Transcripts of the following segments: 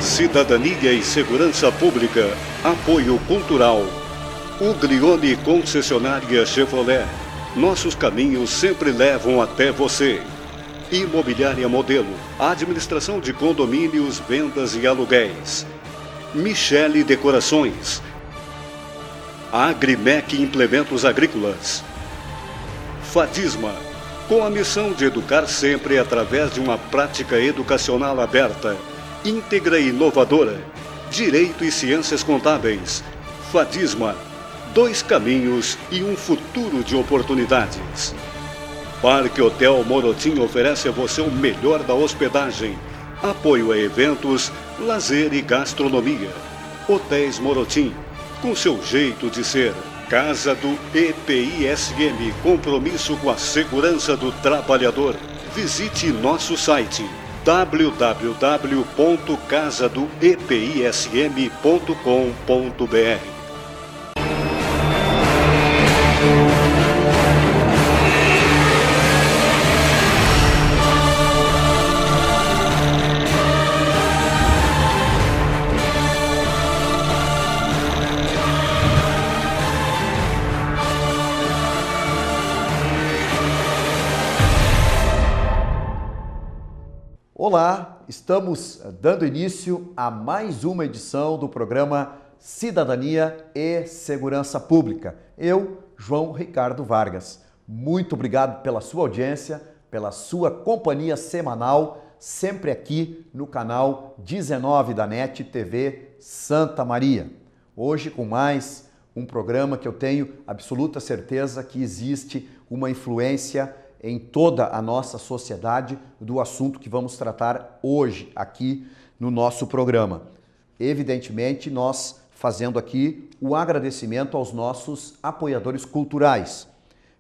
Cidadania e Segurança Pública. Apoio Cultural. Uglione Concessionária Chevrolet. Nossos caminhos sempre levam até você. Imobiliária Modelo. Administração de condomínios, vendas e aluguéis. Michele Decorações. Agrimec Implementos Agrícolas. Fadisma. Com a missão de educar sempre através de uma prática educacional aberta, íntegra e inovadora. Direito e Ciências Contábeis. Fadisma. 2 caminhos e um futuro de oportunidades. Parque Hotel Morotim oferece a você o melhor da hospedagem. Apoio a eventos, lazer e gastronomia. Hotéis Morotim, com seu jeito de ser. Casa do EPISM, compromisso com a segurança do trabalhador. Visite nosso site www.casadoepism.com.br. Olá, estamos dando início a mais uma edição do programa Cidadania e Segurança Pública. Eu, João Ricardo Vargas. Muito obrigado pela sua audiência, pela sua companhia semanal, sempre aqui no canal 19 da NET TV Santa Maria. Hoje com mais um programa que eu tenho absoluta certeza que existe uma influência em toda a nossa sociedade do assunto que vamos tratar hoje aqui no nosso programa. Evidentemente, nós fazendo aqui o agradecimento aos nossos apoiadores culturais.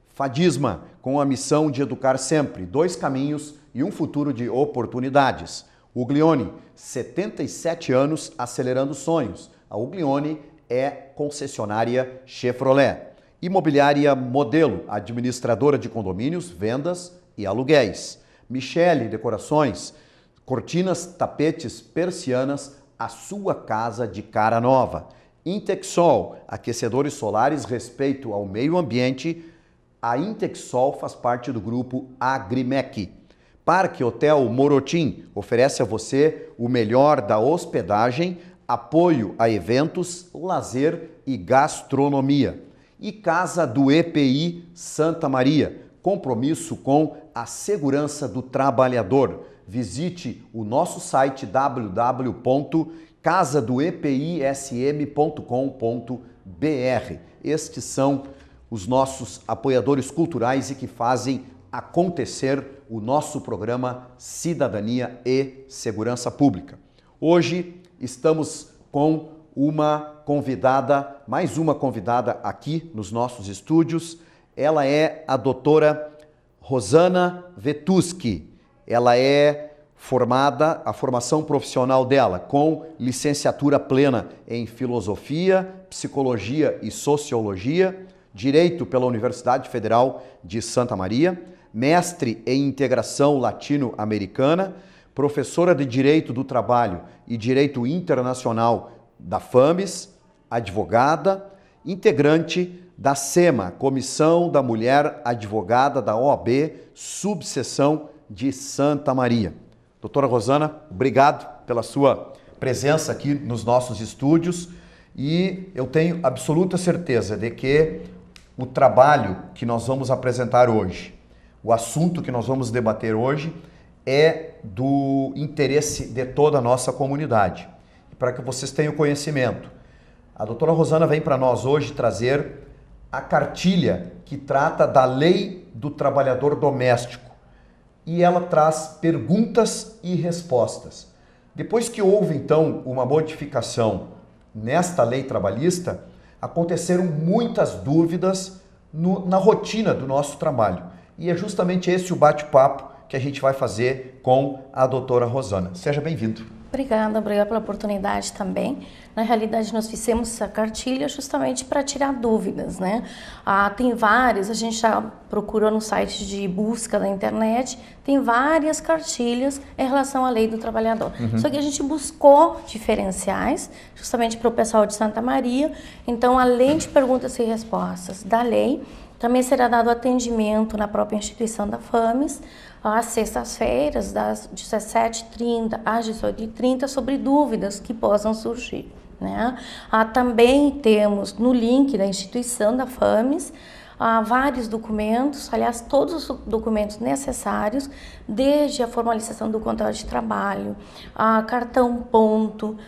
Fadisma, com a missão de educar sempre, 2 caminhos e um futuro de oportunidades. Uglione, 77 anos acelerando sonhos. A Uglione é concessionária Chevrolet. Imobiliária Modelo, administradora de condomínios, vendas e aluguéis. Michele Decorações, cortinas, tapetes, persianas, a sua casa de cara nova. Intexol, aquecedores solares, respeito ao meio ambiente. A Intexol faz parte do grupo Agrimec. Parque Hotel Morotim oferece a você o melhor da hospedagem, apoio a eventos, lazer e gastronomia. E Casa do EPI Santa Maria, compromisso com a segurança do trabalhador. Visite o nosso site www.casadoepism.com.br. Estes são os nossos apoiadores culturais e que fazem acontecer o nosso programa Cidadania e Segurança Pública. Hoje estamos com mais uma convidada aqui nos nossos estúdios. Ela é a doutora Rosana Vetuski. Ela é formada, a formação profissional dela, com licenciatura plena em Filosofia, Psicologia e Sociologia, Direito pela Universidade Federal de Santa Maria, mestre em Integração Latino-Americana, professora de Direito do Trabalho e Direito Internacional da FAMES, advogada, integrante da SEMA, Comissão da Mulher Advogada da OAB, subseção de Santa Maria. Doutora Rosana, obrigado pela sua presença aqui nos nossos estúdios e eu tenho absoluta certeza de que o trabalho que nós vamos apresentar hoje, o assunto que nós vamos debater hoje é do interesse de toda a nossa comunidade. Para que vocês tenham conhecimento, a doutora Rosana vem para nós hoje trazer a cartilha que trata da Lei do Trabalhador Doméstico e ela traz perguntas e respostas. Depois que houve então uma modificação nesta lei trabalhista, aconteceram muitas dúvidas na rotina do nosso trabalho e é justamente esse o bate-papo que a gente vai fazer com a doutora Rosana. Seja bem-vindo. Obrigada pela oportunidade também. Na realidade, nós fizemos essa cartilha justamente para tirar dúvidas, né? Tem várias, a gente já procurou no site de busca da internet, tem várias cartilhas em relação à lei do trabalhador. Só que a gente buscou diferenciais, justamente para o pessoal de Santa Maria. Então, além de perguntas e respostas da lei, também será dado atendimento na própria instituição da FAMES, às sextas-feiras, das 17h30 às 18h30, sobre dúvidas que possam surgir, né? Também temos no link da instituição da FAMES vários documentos, aliás, todos os documentos necessários, desde a formalização do contrato de trabalho, cartão ponto,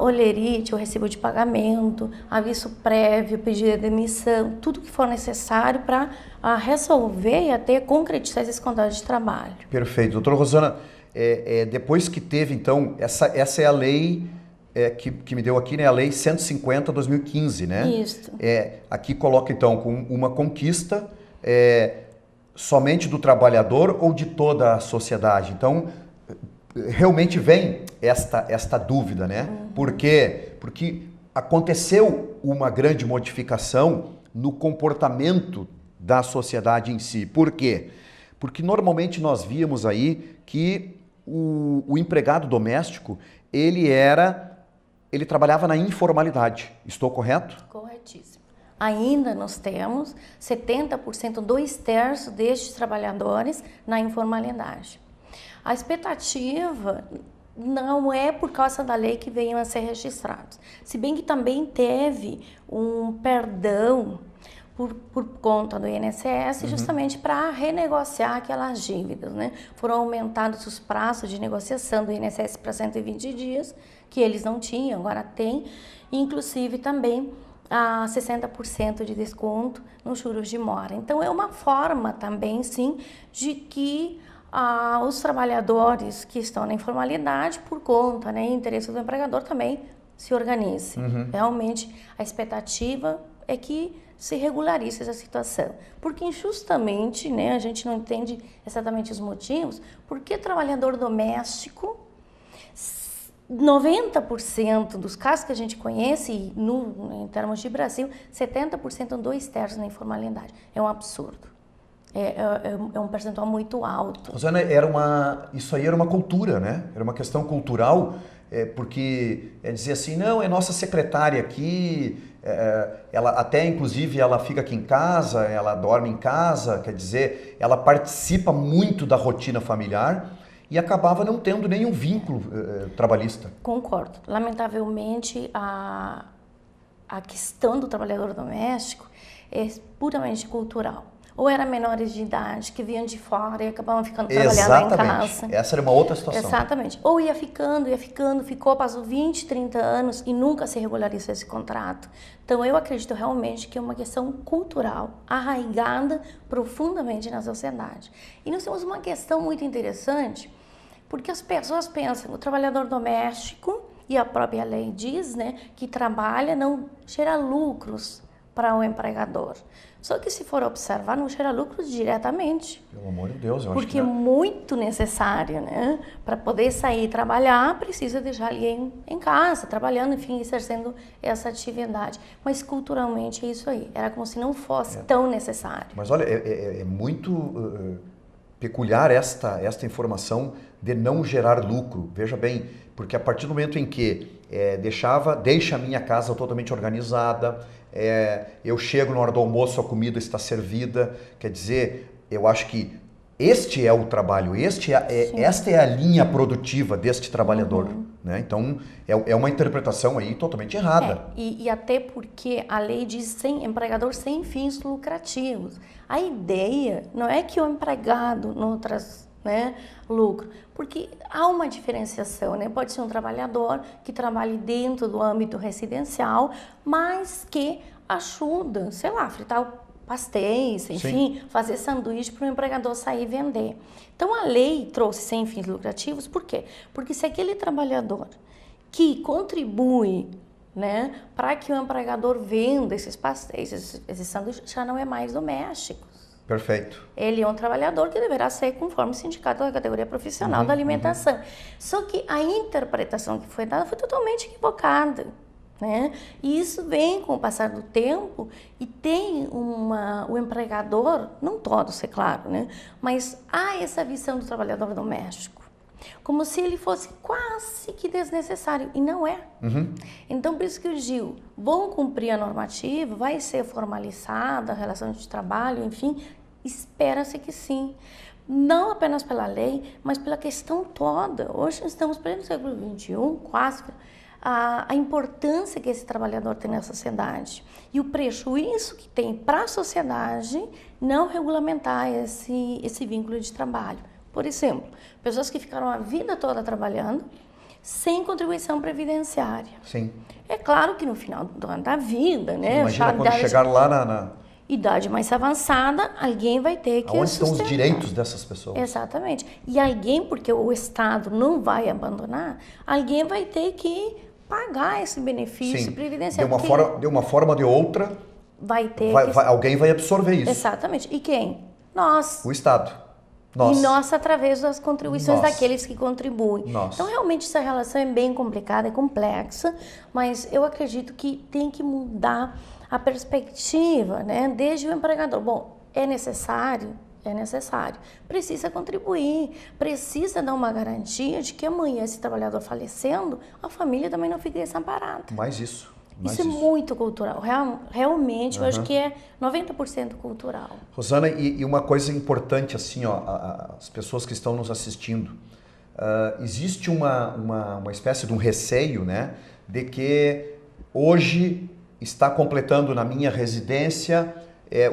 olerite, o recibo de pagamento, aviso prévio, pedido de demissão, tudo que for necessário para resolver e até concretizar esses contratos de trabalho. Perfeito. Doutora Rosana, depois que teve, então, essa é a lei que me deu aqui, né? A Lei 150/2015, né? Isso. Aqui coloca, então, com uma conquista somente do trabalhador ou de toda a sociedade. Então, realmente vem esta dúvida, né? Por quê? Porque aconteceu uma grande modificação no comportamento da sociedade em si. Por quê? Porque normalmente nós víamos aí que o empregado doméstico, ele trabalhava na informalidade. Estou correto? Corretíssimo. Ainda nós temos 70%, 2/3 destes trabalhadores na informalidade. A expectativa não é por causa da lei que venham a ser registrados. Se bem que também teve um perdão por conta do INSS, justamente para renegociar aquelas dívidas, né? Foram aumentados os prazos de negociação do INSS para 120 dias, que eles não tinham, agora tem, inclusive também 60% de desconto nos juros de mora. Então, é uma forma também, sim, de que os trabalhadores que estão na informalidade, por conta, né, interesse do empregador, também se organizem. Realmente, a expectativa é que se regularize essa situação. Porque injustamente, né, a gente não entende exatamente os motivos, porque trabalhador doméstico, 90% dos casos que a gente conhece, em termos de Brasil, 70%, 2/3 na informalidade. É um absurdo. É um percentual muito alto. Rosana, isso aí era uma cultura, né? Era uma questão cultural, porque dizer assim, não, é nossa secretária aqui, ela até inclusive ela fica aqui em casa, ela dorme em casa, quer dizer, ela participa muito da rotina familiar e acabava não tendo nenhum vínculo trabalhista. Concordo. Lamentavelmente, a questão do trabalhador doméstico é puramente cultural. Ou eram menores de idade que vinham de fora e acabavam ficando trabalhando em casa. Essa era uma outra situação. Exatamente. Ou ia ficando, passou 20, 30 anos e nunca se regularizou esse contrato. Então, eu acredito realmente que é uma questão cultural, arraigada profundamente na sociedade. E nós temos uma questão muito interessante, porque as pessoas pensam, o trabalhador doméstico, e a própria lei diz, né, que trabalha não gera lucros para o empregador. Só que se for observar, não gera lucros diretamente. Pelo amor de Deus, eu acho que porque é muito necessário, né? Para poder sair e trabalhar, precisa deixar alguém em casa, trabalhando, enfim, exercendo essa atividade. Mas culturalmente é isso aí. Era como se não fosse tão necessário. Mas olha, é muito peculiar esta informação de não gerar lucro. Veja bem, porque a partir do momento em que deixa a minha casa totalmente organizada, eu chego na hora do almoço, a comida está servida, quer dizer, eu acho que este é o trabalho, esta é a linha produtiva deste trabalhador, né? Então, é uma interpretação aí totalmente errada. E até porque a lei diz empregador sem fins lucrativos. A ideia não é que o empregado não traz, né, lucro, porque há uma diferenciação, né? Pode ser um trabalhador que trabalhe dentro do âmbito residencial, mas que ajuda, sei lá, fritar pastéis, enfim, sim, fazer sanduíche para o empregador sair e vender. Então, a lei trouxe sem fins lucrativos, por quê? Porque se aquele trabalhador que contribui, né, para que o empregador venda esses pastéis, esses sanduíches, já não é mais doméstico. Perfeito. Ele é um trabalhador que deverá ser conforme o sindicato da categoria profissional da alimentação. Só que a interpretação que foi dada foi totalmente equivocada, né? E isso vem com o passar do tempo e tem o empregador, não todos, é claro, né? Mas há essa visão do trabalhador doméstico, como se ele fosse quase que desnecessário, e não é. Então, por isso que eu digo, vão cumprir a normativa, vai ser formalizada a relação de trabalho, enfim, espera-se que sim. Não apenas pela lei, mas pela questão toda. Hoje estamos no século XXI, quase, a importância que esse trabalhador tem na sociedade e o prejuízo que tem para a sociedade não regulamentar esse vínculo de trabalho. Por exemplo, pessoas que ficaram a vida toda trabalhando sem contribuição previdenciária. Sim. É claro que no final da vida, né? Imagina quando chegar lá na idade mais avançada, alguém vai ter que Onde estão os direitos dessas pessoas? Exatamente. E alguém, porque o Estado não vai abandonar, alguém vai ter que pagar esse benefício previdenciário. De uma forma ou de outra, alguém vai absorver isso. Exatamente. E quem? Nós. O Estado. Nós. E nós através das contribuições daqueles que contribuem. Nós. Então, realmente, essa relação é bem complicada, é complexa, mas eu acredito que tem que mudar a perspectiva, né? Desde o empregador. Bom, é necessário, precisa contribuir, precisa dar uma garantia de que amanhã, esse trabalhador falecendo, a família também não fique desamparada. Mais isso. Isso é muito cultural, realmente, eu acho que é 90% cultural. Rosana, e uma coisa importante, assim, ó, as pessoas que estão nos assistindo, existe uma espécie de um receio, né, de que hoje está completando na minha residência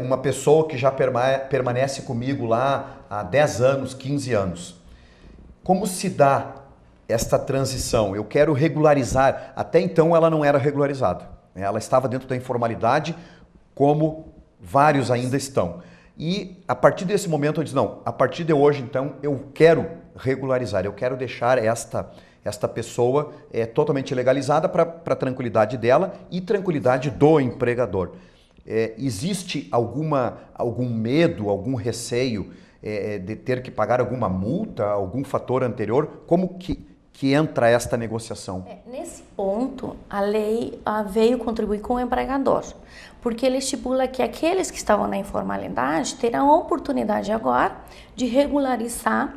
uma pessoa que já permanece comigo lá há 10 anos, 15 anos. Como se dá esta transição? Eu quero regularizar. Até então ela não era regularizada. Ela estava dentro da informalidade, como vários ainda estão. E a partir desse momento eu disse, não, a partir de hoje então eu quero regularizar, eu quero deixar esta pessoa totalmente legalizada para a tranquilidade dela e tranquilidade do empregador. Existe algum medo, algum receio de ter que pagar alguma multa, algum fator anterior? Como que entra esta negociação? Nesse ponto, a lei veio contribuir com o empregador, porque ele estipula que aqueles que estavam na informalidade terão a oportunidade agora de regularizar,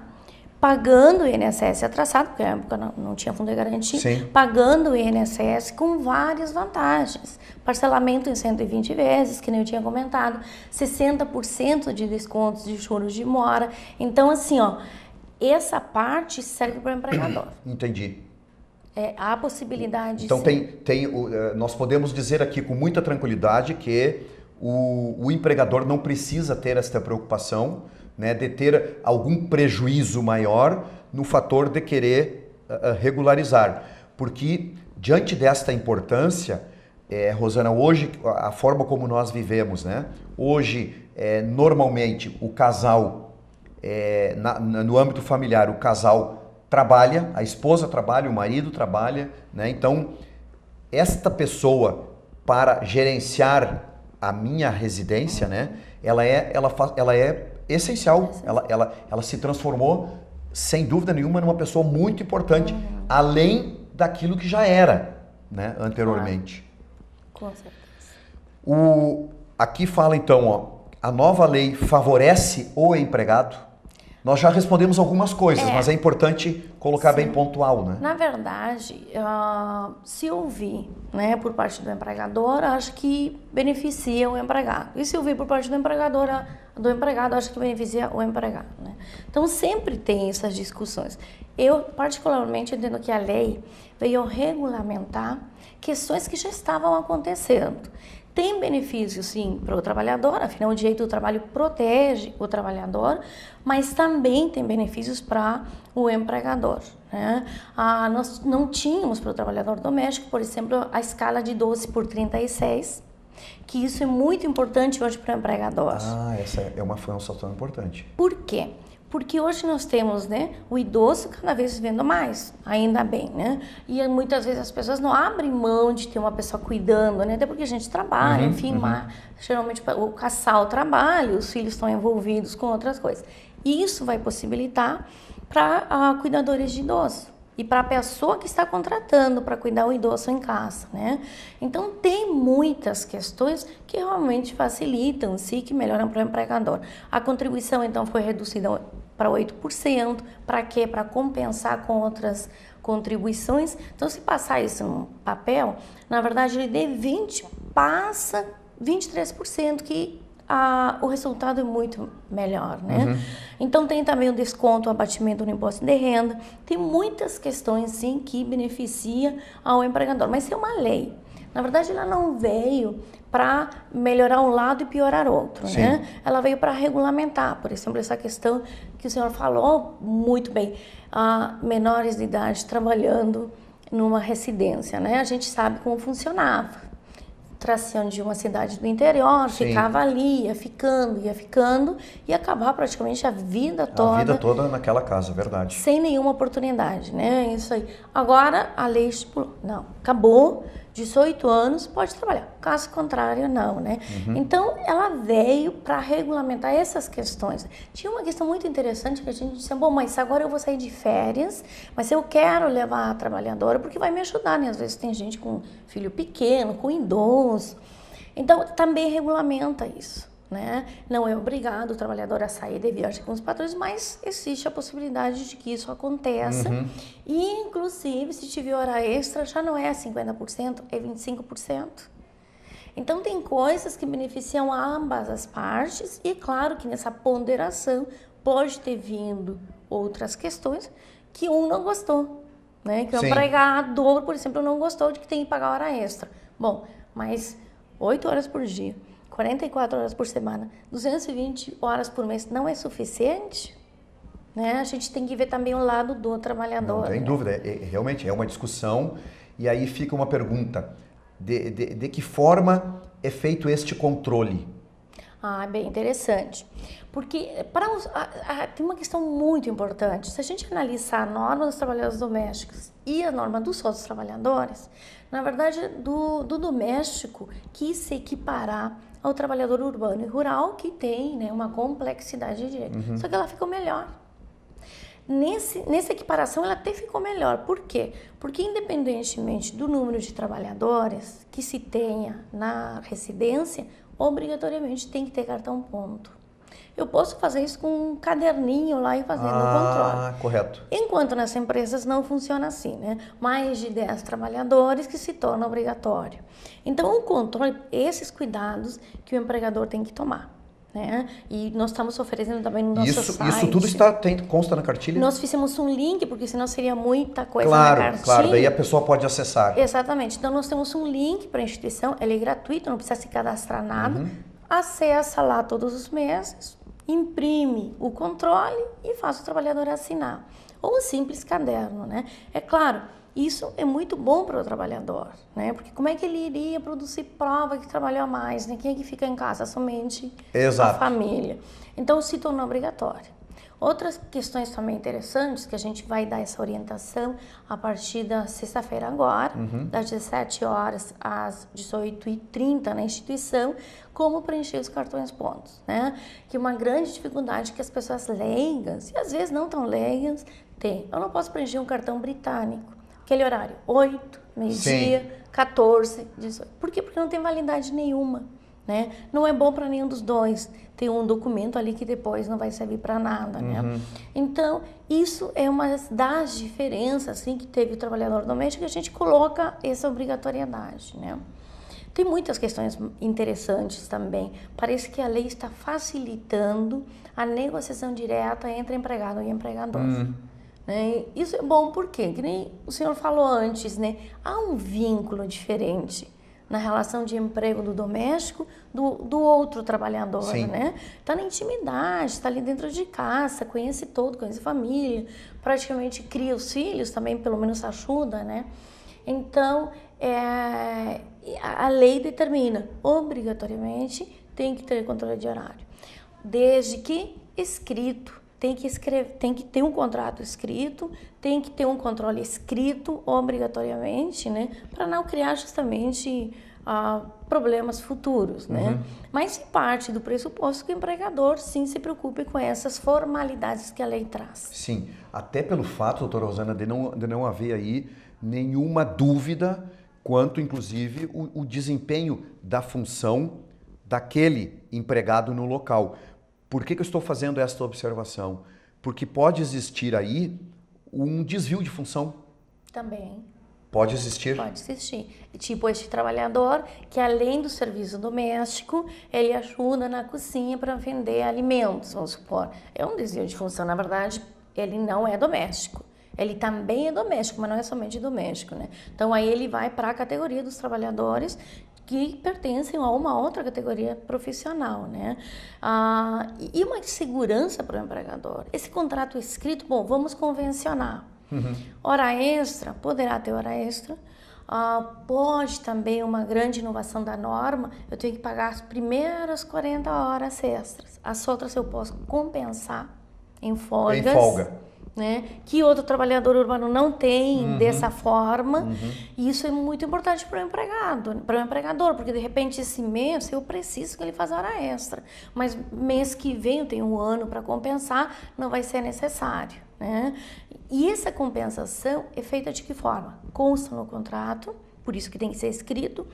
pagando o INSS atrasado, porque na época não tinha fundo de garantia, Sim. pagando o INSS com várias vantagens. Parcelamento em 120 vezes, que nem eu tinha comentado, 60% de descontos de juros de mora. Então, assim, ó, essa parte serve para o empregador. Entendi. Há a possibilidade... Então, nós podemos dizer aqui com muita tranquilidade que o empregador não precisa ter esta preocupação, né, de ter algum prejuízo maior no fator de querer regularizar. Porque, diante desta importância, Rosana, hoje, a forma como nós vivemos, né? Hoje, normalmente, o casal, no âmbito familiar, o casal trabalha, a esposa trabalha, o marido trabalha, né? Então, esta pessoa, para gerenciar a minha residência, né? Ela é essencial. Ela se transformou, sem dúvida nenhuma, numa pessoa muito importante, além daquilo que já era, né, anteriormente. Com certeza. Aqui fala então, ó, a nova lei favorece o empregado? Nós já respondemos algumas coisas, mas é importante colocar bem pontual, né? Na verdade, se ouvir, né, por parte do empregador, acho que beneficia o empregado. E se ouvir por parte do empregado, acho que beneficia o empregado, né? Então, sempre tem essas discussões. Eu, particularmente, entendo que a lei veio regulamentar questões que já estavam acontecendo. Tem benefício, sim, para o trabalhador, afinal, o direito do trabalho protege o trabalhador, mas também tem benefícios para o empregador, né? Nós não tínhamos para o trabalhador doméstico, por exemplo, a escala de 12/36, que isso é muito importante hoje para o empregador. Essa foi uma função tão importante. Por quê? Porque hoje nós temos, né, o idoso cada vez vivendo mais, ainda bem, né? E muitas vezes as pessoas não abrem mão de ter uma pessoa cuidando, né? Até porque a gente trabalha, enfim, mas geralmente o casal trabalha, os filhos estão envolvidos com outras coisas. E isso vai possibilitar para cuidadores de idoso e para a pessoa que está contratando para cuidar o idoso em casa, né? Então, tem muitas questões que realmente facilitam, sim, que melhoram para o empregador. A contribuição, então, foi reduzida para 8%. Para quê? Para compensar com outras contribuições. Então, se passar isso no papel, na verdade, ele de 20% passa 23%, que o resultado é muito melhor, né? Então tem também o desconto, o abatimento no imposto de renda, tem muitas questões sim que beneficia ao empregador, mas é uma lei. Na verdade ela não veio para melhorar um lado e piorar outro, né? Ela veio para regulamentar, por exemplo, essa questão que o senhor falou muito bem, menores de idade trabalhando numa residência, né? A gente sabe como funcionava. Tração de uma cidade do interior, ficava ali, ia ficando, e acabar praticamente a vida toda. A vida toda naquela casa, verdade. Sem nenhuma oportunidade, né? Isso aí. Agora, a lei estipulou, não, acabou, 18 anos, pode trabalhar. Caso contrário, não, né? Então, ela veio para regulamentar essas questões. Tinha uma questão muito interessante que a gente disse, bom, mas agora eu vou sair de férias, mas eu quero levar a trabalhadora, porque vai me ajudar, né? Às vezes tem gente com filho pequeno, com idoso. Então, também regulamenta isso, né? Não é obrigado o trabalhador a sair de viagem com os patrões, mas existe a possibilidade de que isso aconteça. E, inclusive, se tiver hora extra, já não é 50%, é 25%. Então, tem coisas que beneficiam ambas as partes e, claro, que nessa ponderação pode ter vindo outras questões que um não gostou, né? Que o empregador, por exemplo, não gostou de que tem que pagar hora extra. Bom, mas 8 horas por dia, 44 horas por semana, 220 horas por mês não é suficiente? Né? A gente tem que ver também o lado do trabalhador. Não tem dúvida, realmente é uma discussão e aí fica uma pergunta, de que forma é feito este controle? Bem interessante, porque tem uma questão muito importante, se a gente analisar a norma dos trabalhadores domésticos e a norma dos outros trabalhadores, na verdade do doméstico quis se equiparar ao trabalhador urbano e rural que tem, né, uma complexidade de direito, só que ela ficou melhor. Nessa equiparação ela até ficou melhor. Por quê? Porque independentemente do número de trabalhadores que se tenha na residência, obrigatoriamente tem que ter cartão ponto. Eu posso fazer isso com um caderninho lá e fazendo o controle. Correto. Enquanto nas empresas não funciona assim, né? Mais de 10 trabalhadores que se torna obrigatório. Então o controle, esses cuidados que o empregador tem que tomar. Né? E nós estamos oferecendo também no nosso site. Isso tudo consta na cartilha? Nós fizemos um link, porque senão seria muita coisa na cartilha. Claro, daí a pessoa pode acessar. Exatamente, então nós temos um link para a instituição, ele é gratuito, não precisa se cadastrar nada, acessa lá todos os meses, imprime o controle e faz o trabalhador assinar. Ou um simples caderno, né? É claro, isso é muito bom para o trabalhador, né? Porque como é que ele iria produzir prova que trabalhou mais, né? Quem é que fica em casa? Somente a família. Então, se tornou obrigatório. Outras questões também interessantes, que a gente vai dar essa orientação a partir da sexta-feira agora, das 17 horas às 18h30 na instituição, como preencher os cartões pontos, né? Que uma grande dificuldade que as pessoas leigas, e às vezes não tão leigas, têm. Eu não posso preencher um cartão britânico. Aquele horário, 8, meio-dia, 14, 18. Por quê? Porque não tem validade nenhuma, né? Não é bom para nenhum dos dois. Tem um documento ali que depois não vai servir para nada, né? Então, isso é uma das diferenças assim, que teve o trabalhador doméstico, que a gente coloca essa obrigatoriedade, né? Tem muitas questões interessantes também. Parece que a lei está facilitando a negociação direta entre empregado e empregador. Né? Isso é bom porque, que nem o senhor falou antes, né? Há um vínculo diferente na relação de emprego do doméstico do outro trabalhador, né? Está na intimidade, está ali dentro de casa, conhece todo, conhece a família, praticamente cria os filhos também, pelo menos ajuda, né? Então, a lei determina, obrigatoriamente, tem que ter controle de horário, desde que escrito, tem que escrever, tem que ter um contrato escrito, tem que ter um controle escrito obrigatoriamente, né, para não criar justamente problemas futuros, né? Mas parte do pressuposto que o empregador sim se preocupe com essas formalidades que a lei traz. Sim, até pelo fato, doutora Rosana, de não haver aí nenhuma dúvida quanto, inclusive, o desempenho da função daquele empregado no local. Por que eu estou fazendo esta observação? Porque pode existir aí um desvio de função. Também. Pode existir? Pode existir. Tipo este trabalhador que, além do serviço doméstico, ele ajuda na cozinha para vender alimentos, vamos supor. É um desvio de função, na verdade, ele não é doméstico. Ele também é doméstico, mas não é somente doméstico, né? Então aí ele vai para a categoria dos trabalhadores que pertencem a uma outra categoria profissional, né? E uma segurança para o empregador. Esse contrato escrito, bom, vamos convencionar. Hora extra, poderá ter hora extra. Pode também, uma grande inovação da norma, eu tenho que pagar as primeiras 40 horas extras. As outras eu posso compensar em folgas. Em folga. Né? Que outro trabalhador urbano não tem dessa forma. E isso é muito importante para o empregado, para o empregador, porque de repente esse mês eu preciso que ele faça hora extra, mas mês que vem eu tenho um ano para compensar, não vai ser necessário, né? E essa compensação é feita de que forma? Consta no contrato, por isso que tem que ser escrito,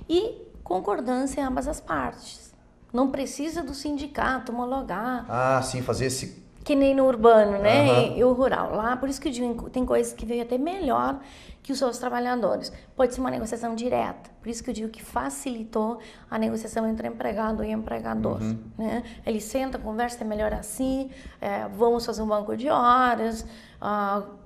e concordância em ambas as partes. Não precisa do sindicato homologar. Sim, fazer esse... Que nem no urbano, né? E o rural. Lá, por isso que eu digo, tem coisas que veio até melhor que os seus trabalhadores. Pode ser uma negociação direta. Por isso que eu digo que facilitou a negociação entre empregado e empregador. Né? Ele senta, conversa, é melhor assim, vamos fazer um banco de horas,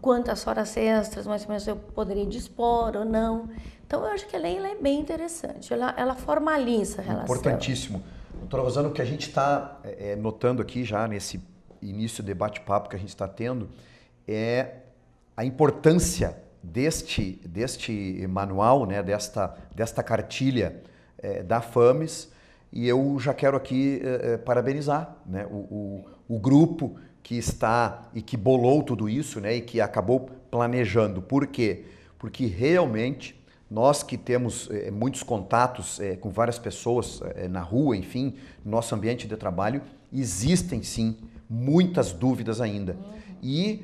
quantas horas extras mais ou menos eu poderia dispor ou não. Então, eu acho que a lei é bem interessante. Ela formaliza a relação. Importantíssimo. Doutora Rosana, o que a gente está notando aqui já nesse início do debate-papo que a gente está tendo é a importância deste manual, né, desta cartilha da FAMES, e eu já quero aqui parabenizar, né, o grupo que está e que bolou tudo isso, né, e que acabou planejando. Por quê? Porque realmente nós que temos muitos contatos com várias pessoas na rua, enfim, no nosso ambiente de trabalho, existem sim muitas dúvidas ainda. E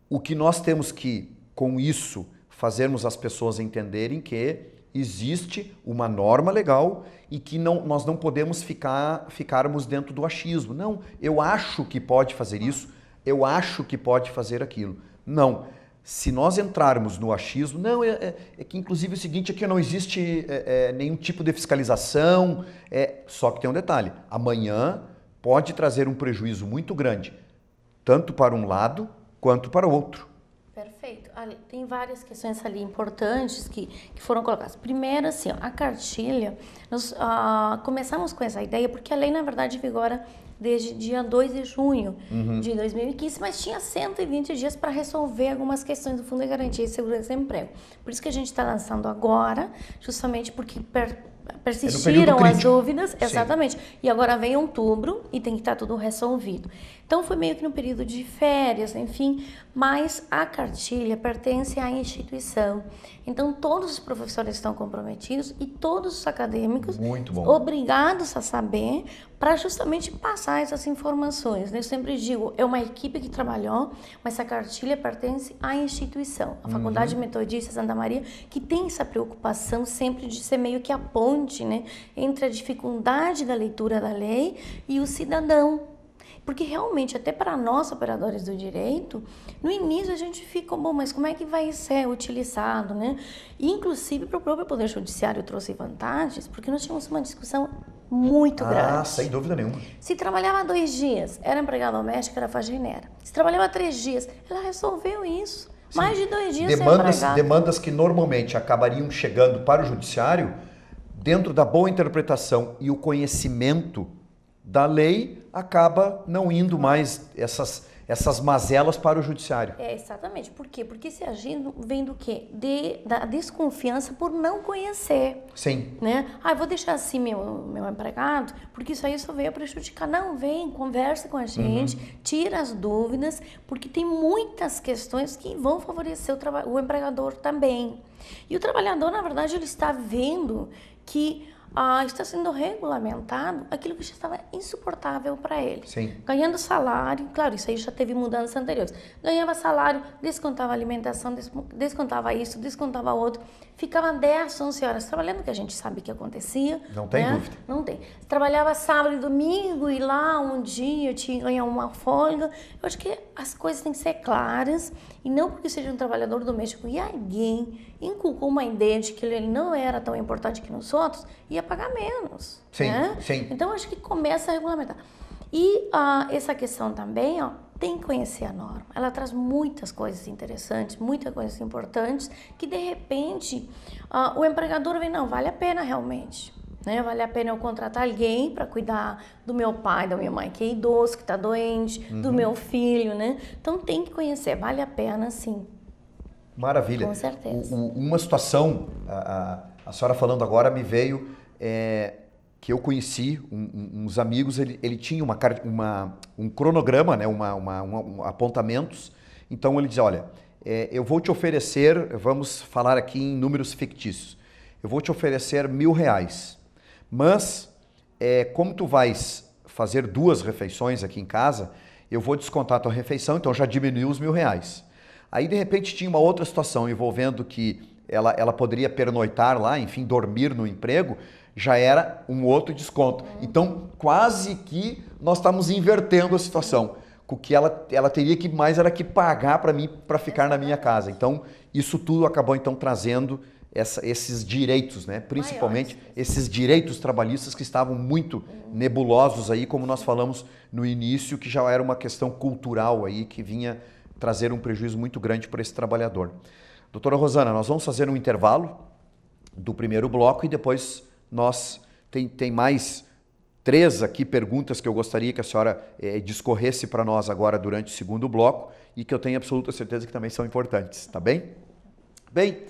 o que nós temos que, com isso, fazermos as pessoas entenderem que existe uma norma legal e que nós não podemos ficarmos dentro do achismo. Não, eu acho que pode fazer isso, eu acho que pode fazer aquilo. Não. Se nós entrarmos no achismo, não, é que inclusive o seguinte é que não existe nenhum tipo de fiscalização, só que tem um detalhe, amanhã pode trazer um prejuízo muito grande, tanto para um lado quanto para o outro. Perfeito. Tem várias questões ali importantes que foram colocadas. Primeiro, assim, a cartilha, nós começamos com essa ideia porque a lei, na verdade, vigora desde dia 2 de junho de 2015, mas tinha 120 dias para resolver algumas questões do Fundo de Garantia e Segurança do Emprego. Por isso que a gente está lançando agora, justamente porque persistiram as dúvidas, exatamente. E agora vem outubro e tem que estar tudo resolvido. Então foi meio que no período de férias, enfim, mas a cartilha pertence à instituição. Então todos os professores estão comprometidos e todos os acadêmicos obrigados a saber para justamente passar essas informações. Eu sempre digo, é uma equipe que trabalhou, mas a cartilha pertence à instituição. A Faculdade Metodista Santa Maria, que tem essa preocupação sempre de ser meio que a ponte, né, entre a dificuldade da leitura da lei e o cidadão. Porque realmente, até para nós, operadores do direito, no início a gente fica, bom, mas como é que vai ser utilizado, né? E, inclusive, para o próprio Poder Judiciário trouxe vantagens, porque nós tínhamos uma discussão muito grande. Sem dúvida nenhuma. Se trabalhava 2 dias, era empregada doméstica, era faxineira. Se trabalhava 3 dias, ela resolveu isso. Sim. Mais de 2 dias demandas que normalmente acabariam chegando para o judiciário, dentro da boa interpretação e o conhecimento da lei, acaba não indo mais essas mazelas para o judiciário. Exatamente. Por quê? Porque esse agir vem do quê? Da desconfiança por não conhecer. Sim. Né? Eu vou deixar assim meu empregado, porque isso aí só veio prejudicar. Não, vem, conversa com a gente, tira as dúvidas, porque tem muitas questões que vão favorecer o empregador também. E o trabalhador, na verdade, ele está vendo que está sendo regulamentado aquilo que já estava insuportável para ele. Sim. Ganhando salário, claro, isso aí já teve mudanças anteriores. Ganhava salário, descontava alimentação, descontava isso, descontava outro. Ficava 10, 11 horas trabalhando, que a gente sabe que acontecia. Não tem dúvida. Não tem. Trabalhava sábado e domingo e lá um dia tinha que ganhar uma folga. Eu acho que as coisas têm que ser claras e não porque seja um trabalhador doméstico e alguém inculcou uma ideia de que ele não era tão importante que nos outros, ia pagar menos. Sim, né? sim. Então, acho que começa a regulamentar. E essa questão também, tem que conhecer a norma. Ela traz muitas coisas interessantes, muitas coisas importantes, que de repente o empregador vê, não, vale a pena realmente. Né? Vale a pena eu contratar alguém para cuidar do meu pai, da minha mãe, que é idoso, que está doente, do meu filho, né? Então, tem que conhecer, vale a pena sim. Maravilha. Com certeza. Uma situação, a senhora falando agora, me veio que eu conheci uns amigos, ele tinha um cronograma, né, apontamentos. Então ele dizia, olha, eu vou te oferecer, vamos falar aqui em números fictícios, eu vou te oferecer R$1.000, mas como tu vais fazer 2 refeições aqui em casa, eu vou descontar a tua refeição, então já diminuiu os R$1.000. Aí, de repente, tinha uma outra situação envolvendo que ela poderia pernoitar lá, enfim, dormir no emprego, já era um outro desconto. Então, quase que nós estamos invertendo a situação. O que ela teria que mais era que pagar para mim, para ficar na minha casa. Então, isso tudo acabou, então, trazendo esses direitos, né? Principalmente esses direitos trabalhistas que estavam muito nebulosos aí, como nós falamos no início, que já era uma questão cultural aí, que vinha trazer um prejuízo muito grande para esse trabalhador. Doutora Rosana, nós vamos fazer um intervalo do primeiro bloco e depois tem mais 3 aqui perguntas que eu gostaria que a senhora discorresse para nós agora durante o segundo bloco e que eu tenho absoluta certeza que também são importantes, tá bem? Bem,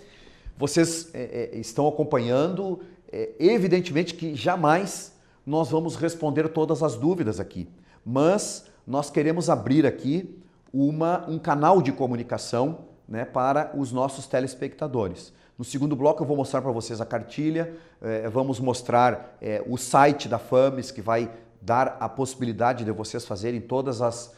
vocês estão acompanhando, evidentemente que jamais nós vamos responder todas as dúvidas aqui, mas nós queremos abrir aqui um canal de comunicação, né, para os nossos telespectadores. No segundo bloco eu vou mostrar para vocês a cartilha, vamos mostrar o site da FAMES, que vai dar a possibilidade de vocês fazerem todas as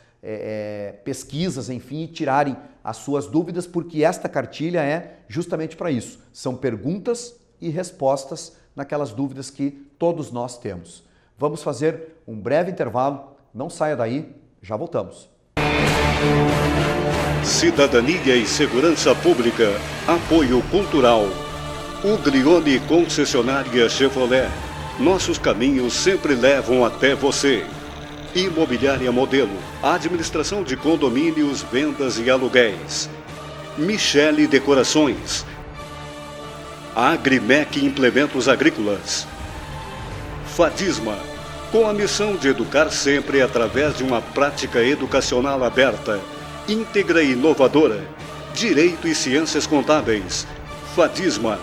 pesquisas, enfim, e tirarem as suas dúvidas, porque esta cartilha é justamente para isso. São perguntas e respostas naquelas dúvidas que todos nós temos. Vamos fazer um breve intervalo, não saia daí, já voltamos. Cidadania e Segurança Pública. Apoio Cultural. Uglione Concessionária Chevrolet. Nossos caminhos sempre levam até você. Imobiliária Modelo. Administração de condomínios, vendas e aluguéis. Michele Decorações. Agrimec Implementos Agrícolas. Fadisma. Com a missão de educar sempre através de uma prática educacional aberta, íntegra e inovadora. Direito e Ciências Contábeis. Fadisma.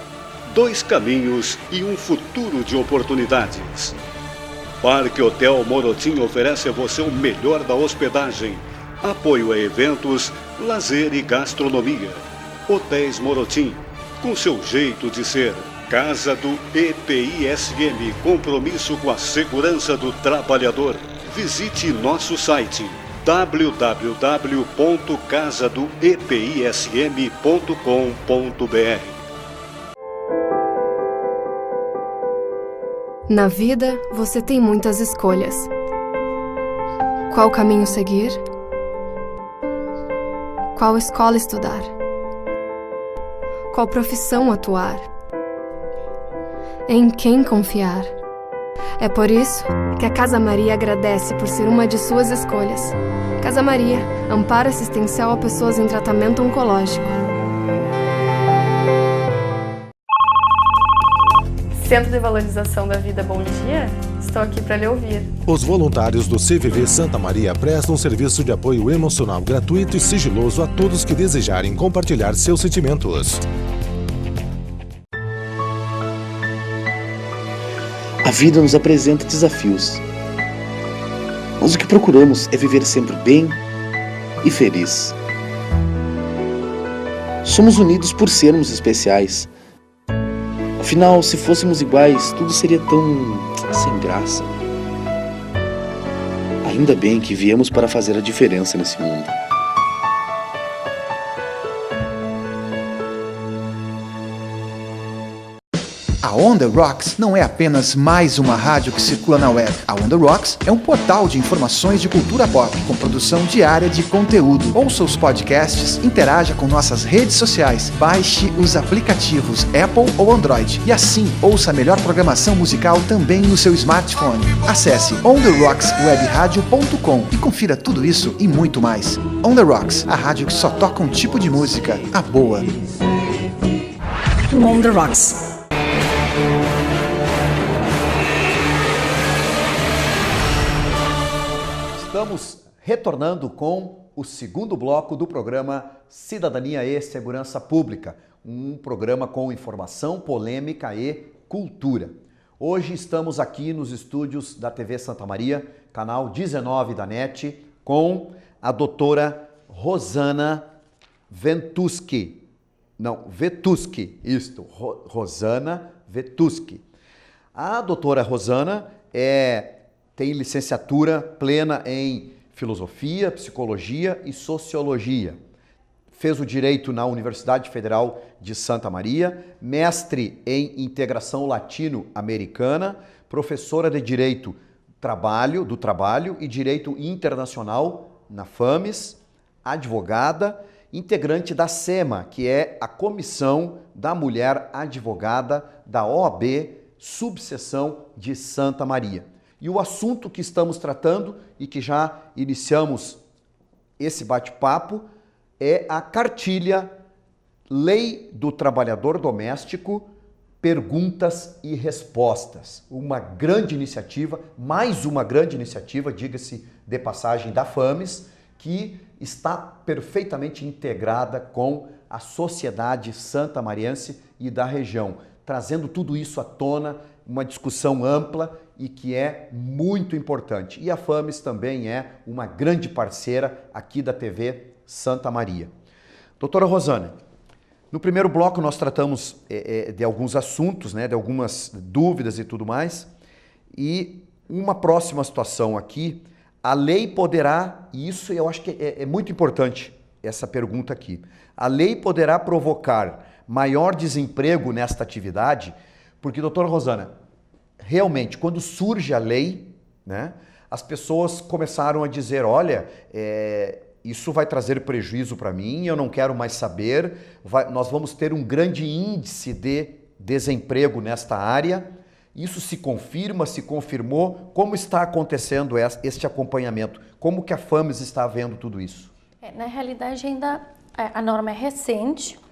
2 caminhos e um futuro de oportunidades. Parque Hotel Morotim oferece a você o melhor da hospedagem. Apoio a eventos, lazer e gastronomia. Hotéis Morotim, com seu jeito de ser. Casa do EPISM, compromisso com a segurança do trabalhador. Visite nosso site www.casadoepism.com.br. Na vida, você tem muitas escolhas. Qual caminho seguir? Qual escola estudar? Qual profissão atuar? Em quem confiar? É por isso que a Casa Maria agradece por ser uma de suas escolhas. Casa Maria, amparo assistencial a pessoas em tratamento oncológico. Centro de Valorização da Vida Bom Dia, estou aqui para lhe ouvir. Os voluntários do CVV Santa Maria prestam um serviço de apoio emocional gratuito e sigiloso a todos que desejarem compartilhar seus sentimentos. A vida nos apresenta desafios, mas o que procuramos é viver sempre bem e feliz. Somos unidos por sermos especiais. Afinal, se fôssemos iguais, tudo seria tão sem graça. Ainda bem que viemos para fazer a diferença nesse mundo. A On The Rocks não é apenas mais uma rádio que circula na web. A On The Rocks é um portal de informações de cultura pop, com produção diária de conteúdo. Ouça os podcasts, interaja com nossas redes sociais, baixe os aplicativos Apple ou Android e assim ouça a melhor programação musical também no seu smartphone. Acesse ontherockswebradio.com e confira tudo isso e muito mais. On The Rocks, a rádio que só toca um tipo de música, a boa. On The Rocks. Estamos retornando com o segundo bloco do programa Cidadania e Segurança Pública, um programa com informação, polêmica e cultura. Hoje estamos aqui nos estúdios da TV Santa Maria, canal 19 da NET, com a doutora Rosana Vetusky. Rosana Vetusky. A doutora Rosana tem licenciatura plena em Filosofia, Psicologia e Sociologia. Fez o Direito na Universidade Federal de Santa Maria, mestre em Integração Latino-Americana, professora de Direito do Trabalho e Direito Internacional na FAMES, advogada, integrante da SEMA, que é a Comissão da Mulher Advogada da OAB, subseção de Santa Maria. E o assunto que estamos tratando e que já iniciamos esse bate-papo é a cartilha Lei do Trabalhador Doméstico, Perguntas e Respostas. Uma grande iniciativa, mais uma grande iniciativa, diga-se de passagem, da FAMES, que está perfeitamente integrada com a sociedade santamariense e da região, trazendo tudo isso à tona, uma discussão ampla e que é muito importante. E a FAMES também é uma grande parceira aqui da TV Santa Maria. Doutora Rosana, no primeiro bloco nós tratamos de alguns assuntos, né, de algumas dúvidas e tudo mais, e uma próxima situação aqui, a lei poderá, e isso eu acho que é muito importante essa pergunta aqui, a lei poderá provocar maior desemprego nesta atividade? Porque, doutora Rosana, realmente, quando surge a lei, né, as pessoas começaram a dizer, olha, isso vai trazer prejuízo para mim, eu não quero mais saber, nós vamos ter um grande índice de desemprego nesta área. Isso se confirma, se confirmou? Como está acontecendo este acompanhamento? Como que a FAMES está vendo tudo isso? Na realidade, ainda a norma é recente,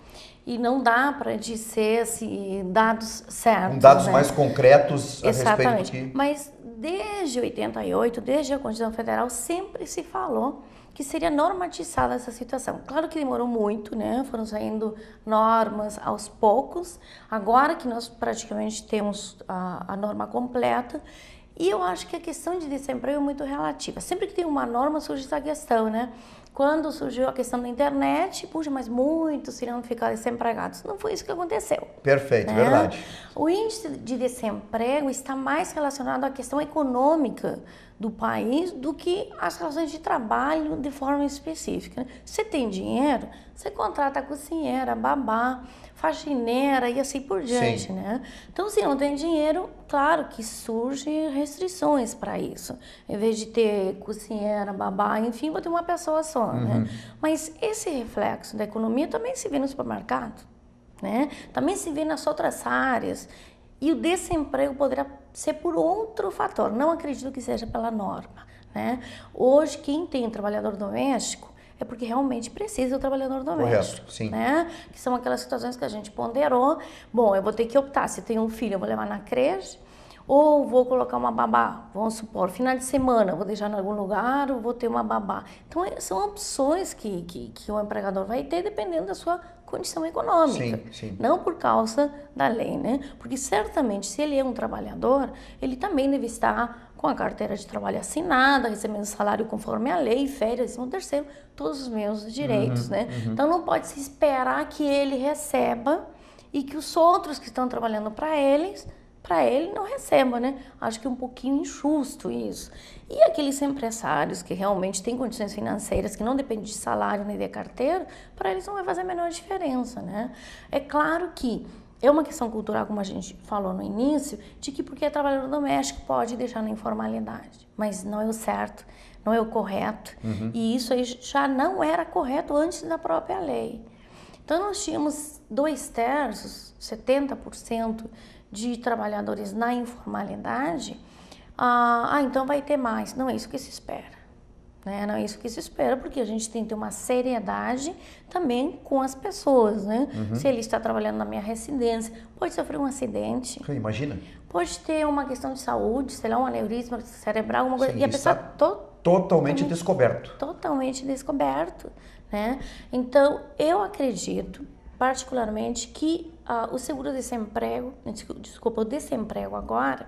e não dá para dizer assim, dados certos. Dados, né? mais concretos a Exatamente. respeito do que... Mas desde 88, desde a Constituição Federal, sempre se falou que seria normatizada essa situação. Claro que demorou muito, né? Foram saindo normas aos poucos. Agora que nós praticamente temos a norma completa, e eu acho que a questão de desemprego é muito relativa. Sempre que tem uma norma surge essa questão, né? Quando surgiu a questão da internet, puxa, mas muitos irão ficar desempregados. Não foi isso que aconteceu. Perfeito, né? Verdade. O índice de desemprego está mais relacionado à questão econômica do país do que às relações de trabalho de forma específica. Você tem dinheiro, você contrata a cozinheira, babá, faxineira e assim por diante, né? Então, se não tem dinheiro, claro que surgem restrições para isso. Em vez de ter cozinheira, babá, enfim, vou ter uma pessoa só, né? Mas esse reflexo da economia também se vê no supermercado, né? Também se vê nas outras áreas. E o desemprego poderá ser por outro fator. Não acredito que seja pela norma, né? Hoje, quem tem trabalhador doméstico é é porque realmente precisa o trabalhador doméstico. Correto, sim. Né? Que são aquelas situações que a gente ponderou. Bom, eu vou ter que optar, se tenho um filho, eu vou levar na creche, ou vou colocar uma babá, vamos supor, final de semana, vou deixar em algum lugar ou vou ter uma babá. Então, são opções que o empregador vai ter dependendo da sua condição econômica. Sim. Não por causa da lei, né? Porque certamente, se ele é um trabalhador, ele também deve estar com a carteira de trabalho assinada, recebendo salário conforme a lei, férias, 13º, todos os meus direitos, né? Então, não pode se esperar que ele receba e que os outros que estão trabalhando para ele não receba, né? Acho que é um pouquinho injusto isso. E aqueles empresários que realmente têm condições financeiras, que não dependem de salário nem de carteira, para eles não vai fazer a menor diferença, né? É claro que é uma questão cultural, como a gente falou no início, de que porque é trabalhador doméstico pode deixar na informalidade, mas não é o certo, não é o correto. E isso aí já não era correto antes da própria lei. Então, nós tínhamos 2/3, 70%, de trabalhadores na informalidade. Então vai ter mais. Não é isso que se espera. Né? Não é isso que se espera, porque a gente tem que ter uma seriedade também com as pessoas. Né? Se ele está trabalhando na minha residência, pode sofrer um acidente. Imagina. Pode ter uma questão de saúde, sei lá, um aneurisma cerebral, alguma coisa. Sim, e a pessoa totalmente descoberto. Totalmente descoberto. Né? Então, eu acredito particularmente que o seguro-desemprego, o desemprego agora,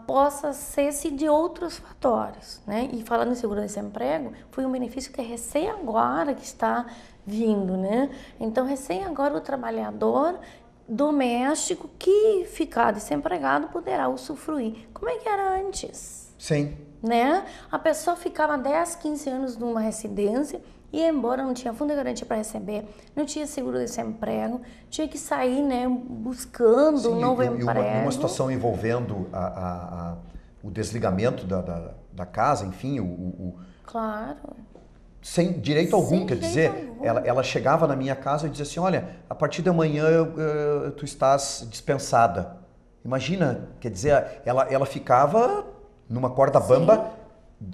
possa ser-se de outros fatores, né? E falando em seguro-desemprego, foi um benefício que é recém agora que está vindo, né? Então, recém agora o trabalhador doméstico que ficar desempregado poderá usufruir. Como é que era antes? Sim. Né? A pessoa ficava 10, 15 anos numa residência, ia embora, não tinha fundo de garantia para receber, não tinha seguro-desemprego, tinha que sair, né, buscando um novo emprego. E uma situação envolvendo o desligamento da casa, enfim, Claro. sem direito algum, quer dizer, ela chegava na minha casa e dizia assim, olha, a partir de amanhã tu estás dispensada. Imagina, quer dizer, ela ficava numa corda bamba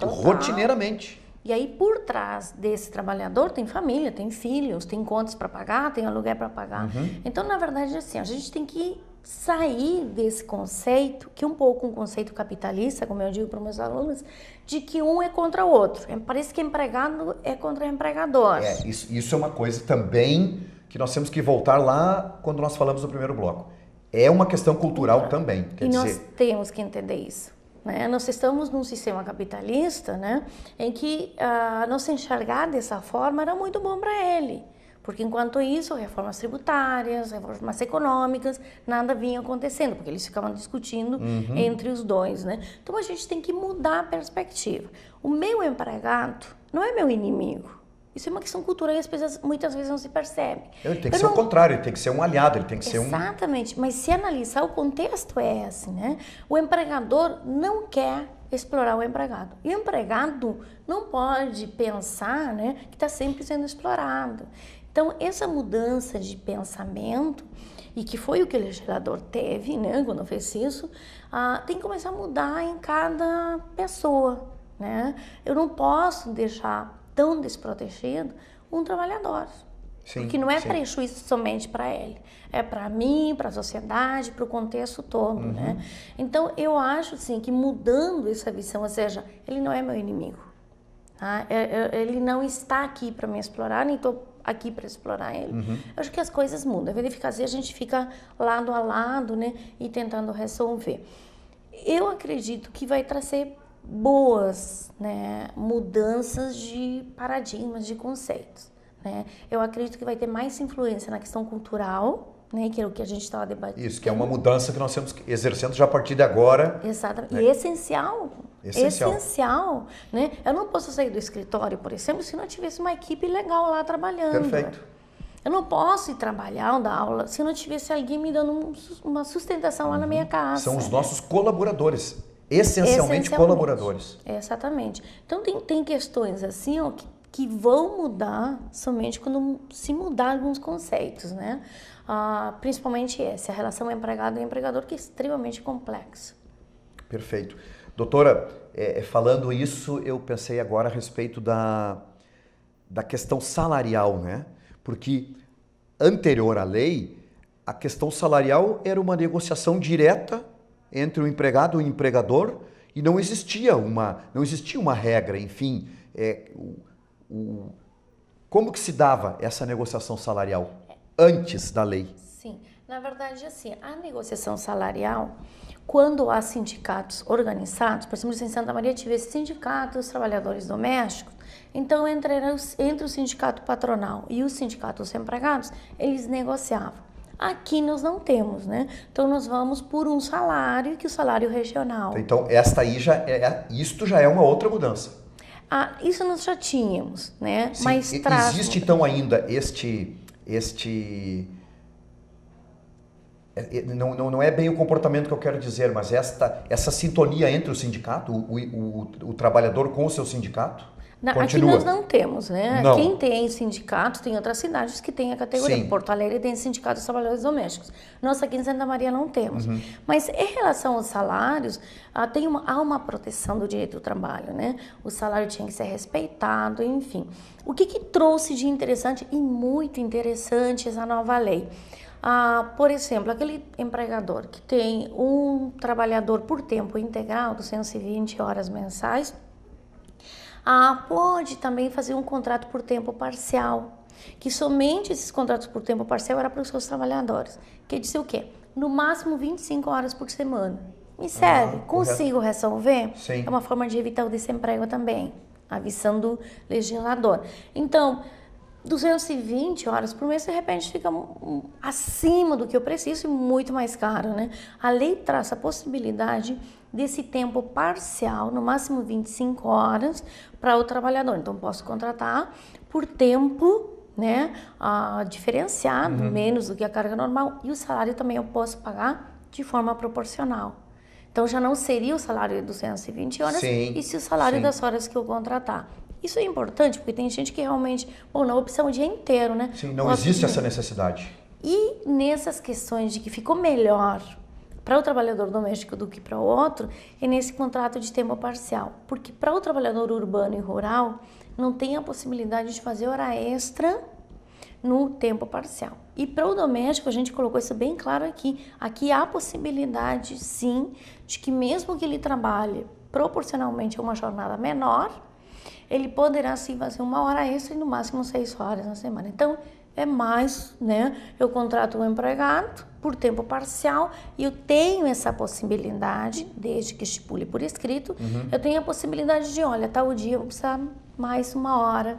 rotineiramente. E aí, por trás desse trabalhador, tem família, tem filhos, tem contas para pagar, tem aluguel para pagar. Então, na verdade, assim, a gente tem que sair desse conceito, que é um pouco um conceito capitalista, como eu digo para os meus alunos, de que um é contra o outro. Parece que empregado é contra empregador. Isso é uma coisa também que nós temos que voltar lá quando nós falamos no primeiro bloco. É uma questão cultural também. Quer dizer, nós temos que entender isso. Né? Nós estamos num sistema capitalista, né, em que não se enxergar dessa forma era muito bom para ele, porque enquanto isso, reformas tributárias, reformas econômicas, nada vinha acontecendo, porque eles ficavam discutindo entre os dois. Né? Então a gente tem que mudar a perspectiva. O meu empregado não é meu inimigo. Isso é uma questão cultural e as pessoas muitas vezes não se percebem. Ele tem que ser o contrário, ele tem que ser um aliado, ele tem que ser um... Exatamente, mas se analisar o contexto é esse, né? O empregador não quer explorar o empregado. E o empregado não pode pensar, né, que está sempre sendo explorado. Então, essa mudança de pensamento, e que foi o que o legislador teve, né, quando fez isso, tem que começar a mudar em cada pessoa, né? Eu não posso deixar tão desprotegido um trabalhador. Porque não é prejuízo somente para ele, é para mim, para a sociedade, para o contexto todo, né? Então, eu acho, assim, que mudando essa visão, ou seja, ele não é meu inimigo, tá? Ele não está aqui para me explorar, nem estou aqui para explorar ele. Eu acho que as coisas mudam, a verificação a gente fica lado a lado, né, e tentando resolver. Eu acredito que vai trazer boas, né, mudanças de paradigmas, de conceitos. Né? Eu acredito que vai ter mais influência na questão cultural, né, que é o que a gente estava debatendo. Isso, que é uma mudança que nós estamos exercendo já a partir de agora. Exatamente. Né? E essencial. Né? Eu não posso sair do escritório, por exemplo, se não tivesse uma equipe legal lá trabalhando. Perfeito. Eu não posso ir trabalhar ou dar aula se não tivesse alguém me dando uma sustentação lá na minha casa. São os nossos colaboradores. Essencialmente colaboradores. Exatamente. Então, tem questões assim, ó, que vão mudar somente quando se mudar alguns conceitos, né? Principalmente esse, a relação empregado e empregador, que é extremamente complexa. Perfeito. Doutora, falando isso, eu pensei agora a respeito da questão salarial, né? Porque anterior à lei, a questão salarial era uma negociação direta entre o empregado e o empregador e não existia uma regra, enfim. Como que se dava essa negociação salarial antes da lei? Sim, na verdade, assim, a negociação salarial, quando há sindicatos organizados, por exemplo, em Santa Maria tive sindicato dos trabalhadores domésticos, então entre o sindicato patronal e os sindicatos empregados, eles negociavam. Aqui nós não temos, né? Então nós vamos por um salário, que é o salário regional. Então isto já é uma outra mudança. Isso nós já tínhamos, né? Sim, mas existe então ainda não é bem o comportamento que eu quero dizer, mas essa sintonia entre o sindicato, o trabalhador com o seu sindicato, continua. Aqui nós não temos, né? Não. Quem tem sindicatos, tem outras cidades que têm a categoria. Sim. Porto Alegre tem sindicato dos trabalhadores domésticos. Nós aqui em Santa Maria não temos. Mas em relação aos salários, há uma proteção do direito do trabalho, né? O salário tinha que ser respeitado, enfim. O que trouxe de interessante e muito interessante essa nova lei? Por exemplo, aquele empregador que tem um trabalhador por tempo integral, 220 horas mensais, pode também fazer um contrato por tempo parcial, que somente esses contratos por tempo parcial era para os seus trabalhadores. Quer dizer o quê? No máximo 25 horas por semana. Me serve? Consigo resolver? Sim. É uma forma de evitar o desemprego também, a visão do legislador. Então, 220 horas por mês, de repente, fica acima do que eu preciso e muito mais caro, né? A lei traz a possibilidade desse tempo parcial, no máximo 25 horas, para o trabalhador. Então, posso contratar por tempo, né, diferenciado, menos do que a carga normal, e o salário também eu posso pagar de forma proporcional. Então, já não seria o salário de 220 horas, sim, e se o salário sim. das horas que eu contratar. Isso é importante, porque tem gente que realmente, na opção o dia inteiro, né? Sim, não existe essa necessidade. E nessas questões de que ficou melhor para o trabalhador doméstico do que para o outro, é nesse contrato de tempo parcial. Porque para o trabalhador urbano e rural, não tem a possibilidade de fazer hora extra no tempo parcial. E para o doméstico, a gente colocou isso bem claro aqui. Aqui há possibilidade, sim, de que mesmo que ele trabalhe proporcionalmente a uma jornada menor, ele poderá sim fazer uma hora extra e no máximo 6 horas na semana. Então, é mais, né? Eu contrato um empregado por tempo parcial e eu tenho essa possibilidade, desde que estipule por escrito, eu tenho a possibilidade de, olha, tal dia eu vou precisar mais uma hora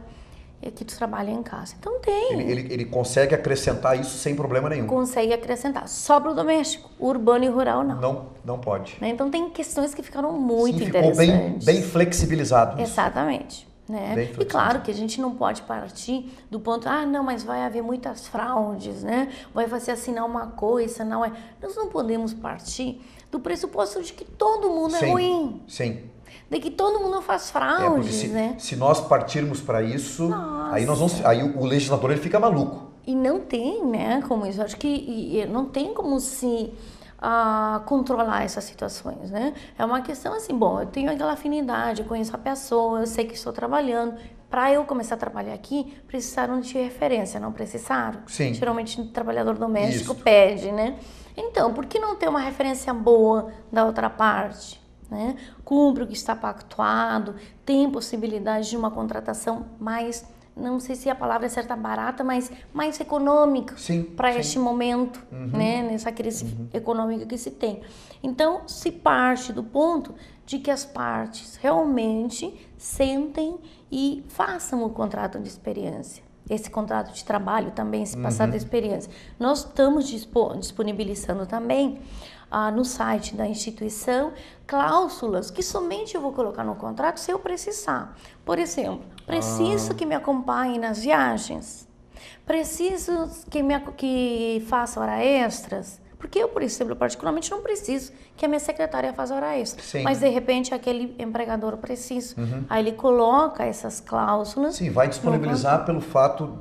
que tu trabalha em casa. Então tem. Ele consegue acrescentar isso sem problema nenhum. Consegue acrescentar. Só para o doméstico, urbano e rural não. Não pode. Né? Então tem questões que ficaram muito ficou interessantes. bem flexibilizado. Isso. Exatamente. Né? E claro que a gente não pode partir do ponto, não, mas vai haver muitas fraudes, né? Vai você assinar uma coisa, não é. Nós não podemos partir do pressuposto de que todo mundo é ruim. Sim. De que todo mundo faz fraudes, né? Se nós partirmos para isso, aí o legislador ele fica maluco. E não tem, né, como isso. Acho que não tem como se controlar essas situações, né? É uma questão assim, eu tenho aquela afinidade, eu conheço a pessoa, eu sei que estou trabalhando. Para eu começar a trabalhar aqui, precisaram de referência, não precisaram? Sim. Geralmente o trabalhador doméstico pede, né? Então, por que não ter uma referência boa da outra parte? Né? Cumpre o que está pactuado, tem possibilidade de uma contratação mais, não sei se a palavra é certa, barata, mas mais econômica para este momento, né? Nessa crise econômica que se tem. Então, se parte do ponto de que as partes realmente sentem e façam o contrato de experiência. Esse contrato de trabalho também, se passar da experiência. Nós estamos disponibilizando também no site da instituição cláusulas que somente eu vou colocar no contrato se eu precisar. Por exemplo, preciso que me acompanhe nas viagens, preciso que faça hora extras, porque eu, por exemplo, particularmente não preciso que a minha secretária faça hora extra, mas de repente aquele empregador precisa. Aí ele coloca essas cláusulas. Sim, vai disponibilizar pelo fato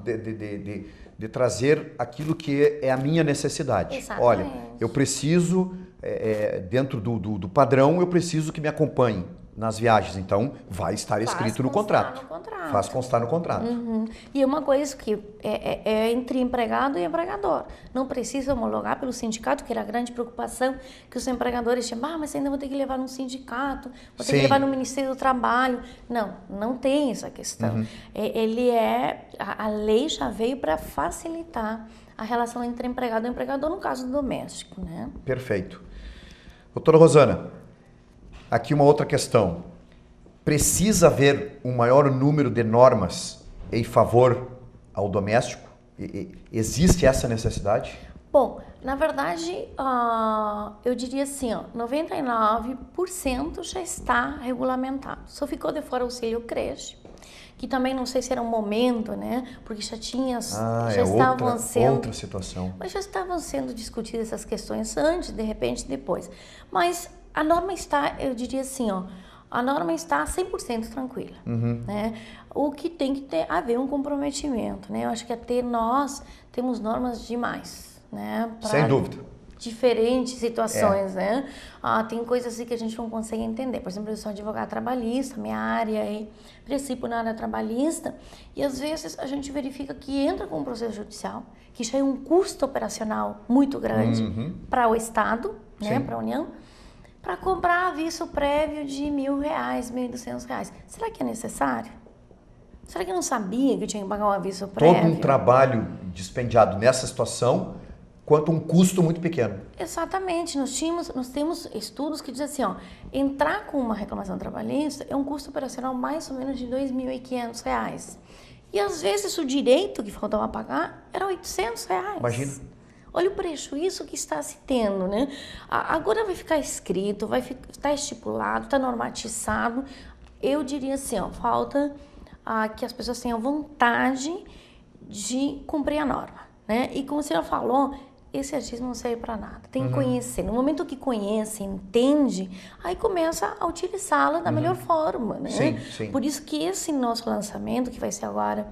de trazer aquilo que é a minha necessidade. Exatamente. Olha, eu preciso, dentro do padrão, eu preciso que me acompanhe nas viagens. Então, vai estar escrito no contrato. Faz constar no contrato. E uma coisa que é entre empregado e empregador. Não precisa homologar pelo sindicato, que era a grande preocupação, que os empregadores tinham, mas ainda vou ter que levar no sindicato, vou ter que levar no Ministério do Trabalho. Não tem essa questão. A lei já veio para facilitar a relação entre empregado e empregador no caso do doméstico, né? Perfeito. Doutora Rosana, aqui uma outra questão. Precisa haver um maior número de normas em favor ao doméstico? Existe essa necessidade? Bom, na verdade, eu diria assim, 99% já está regulamentado. Só ficou de fora o auxílio creche, que também não sei se era um momento, né? Porque já outra situação. Mas já estavam sendo discutidas essas questões antes, de repente, depois. Mas a norma está, eu diria assim, a norma está 100% tranquila, né? O que tem que haver um comprometimento, né? Eu acho que até nós temos normas demais, né? Sem dúvida. Diferentes situações, né? Tem coisas assim que a gente não consegue entender. Por exemplo, eu sou advogada trabalhista, minha área é princípio na área trabalhista, e às vezes a gente verifica que entra com um processo judicial, que já é um custo operacional muito grande para o Estado, né? Para a União, para comprar aviso prévio de R$1.000, R$1.200. Será que é necessário? Será que eu não sabia que eu tinha que pagar um aviso prévio? Todo um trabalho dispendiado nessa situação, quanto um custo muito pequeno. Exatamente. Nós temos estudos que dizem assim, entrar com uma reclamação trabalhista é um custo operacional mais ou menos de R$2.500. E às vezes o direito que faltava pagar era R$800. Imagina. Olha o prejuízo que está se tendo, né? Agora vai ficar escrito, vai estar estipulado, está normatizado. Eu diria assim, falta que as pessoas tenham vontade de cumprir a norma, né? E como você já falou, esse achismo não serve para nada. Tem que conhecer. No momento que conhece, entende, aí começa a utilizá-la da melhor forma, né? Sim. Por isso que esse nosso lançamento, que vai ser agora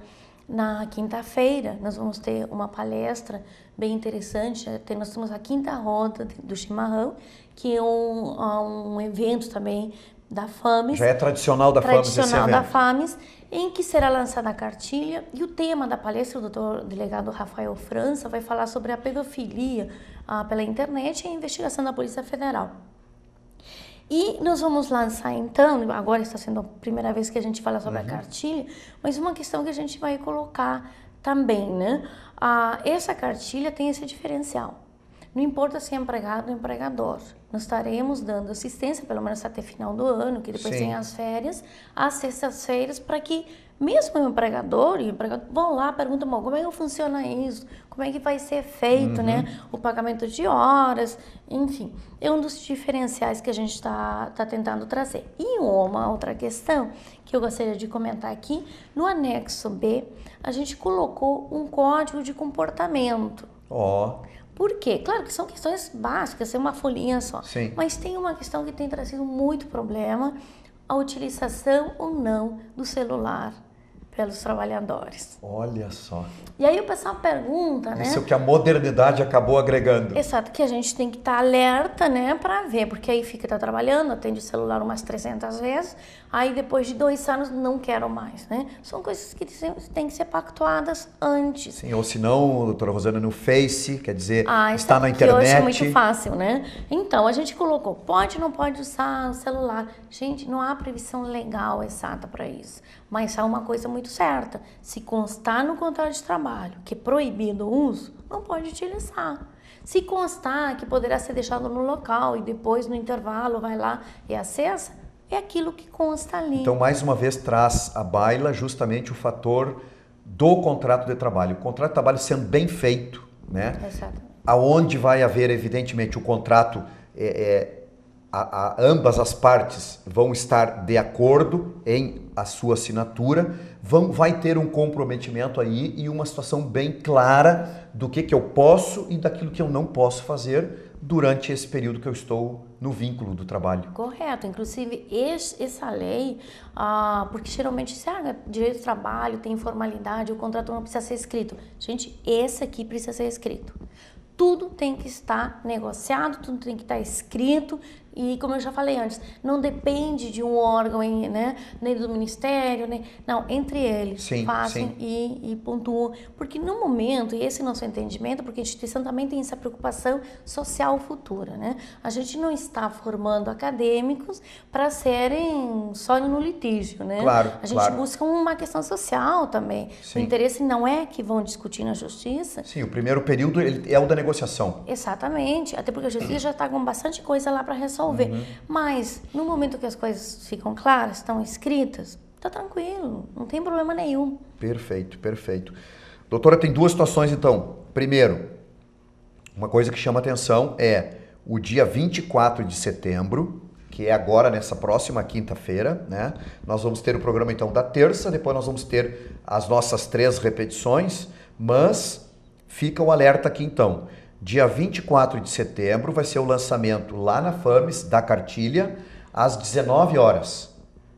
na quinta-feira, nós vamos ter uma palestra bem interessante. Nós temos a quinta roda do chimarrão, que é um evento também da FAMES. Já é tradicional da FAMES esse evento. Tradicional da FAMES, em que será lançada a cartilha, e o tema da palestra, o doutor delegado Rafael França, vai falar sobre a pedofilia pela internet e a investigação da Polícia Federal. E nós vamos lançar então, agora está sendo a primeira vez que a gente fala sobre a cartilha, mas uma questão que a gente vai colocar também, né? Essa cartilha tem esse diferencial. Não importa se é empregado ou empregador, nós estaremos dando assistência, pelo menos até final do ano, que depois tem as férias, às sextas-feiras, para que mesmo o empregador e o empregador vão lá, perguntam, como é que funciona isso, como é que vai ser feito, né? O pagamento de horas, enfim. É um dos diferenciais que a gente está tentando trazer. E uma outra questão que eu gostaria de comentar aqui, no anexo B, a gente colocou um código de comportamento. Por quê? Claro que são questões básicas, é uma folhinha só. Mas tem uma questão que tem trazido muito problema, a utilização ou não do celular pelos trabalhadores. Olha só. E aí o pessoal pergunta, né? Isso é o que a modernidade acabou agregando. Exato, que a gente tem que estar alerta, né, para ver, porque aí tá trabalhando, atende o celular umas 300 vezes, aí depois de 2 anos não quero mais, né? São coisas que têm que ser pactuadas antes. Sim, ou se não, doutora Rosana, no Face, quer dizer, está na internet. Que hoje é muito fácil, né? Então, a gente colocou, pode ou não pode usar o celular? Gente, não há previsão legal exata para isso, mas há uma coisa muito certa, se constar no contrato de trabalho que é proibido o uso, não pode utilizar. Se constar que poderá ser deixado no local e depois no intervalo vai lá e acessa, é aquilo que consta ali. Então, mais uma vez, traz à baila justamente o fator do contrato de trabalho. O contrato de trabalho sendo bem feito, né? Exatamente. Aonde vai haver, evidentemente, o contrato, ambas as partes vão estar de acordo em a sua assinatura, vai ter um comprometimento aí e uma situação bem clara do que eu posso e daquilo que eu não posso fazer durante esse período que eu estou no vínculo do trabalho. Correto. Inclusive, essa lei, porque geralmente se direito do trabalho, tem informalidade, o contrato não precisa ser escrito. Gente, esse aqui precisa ser escrito. Tudo tem que estar negociado, tudo tem que estar escrito, E como eu já falei antes, não depende de um órgão, né, nem do Ministério, não, entre eles fazem e pontuam. Porque no momento, e esse é o nosso entendimento, porque a instituição também tem essa preocupação social futura, né? A gente não está formando acadêmicos para serem só no litígio, né? Claro, a gente busca uma questão social também. O interesse não é que vão discutir na justiça. Sim, o primeiro período é o da negociação. Exatamente, até porque a justiça já está com bastante coisa lá para resolver. Mas no momento que as coisas ficam claras, estão escritas, tá tranquilo, não tem problema nenhum. Perfeito, perfeito. Doutora, tem duas situações então. Primeiro, uma coisa que chama atenção é o dia 24 de setembro, que é agora nessa próxima quinta-feira, né? Nós vamos ter o programa então da terça, depois nós vamos ter as nossas 3 repetições, mas fica o alerta aqui então. Dia 24 de setembro vai ser o lançamento lá na FAMES da cartilha às 19 horas.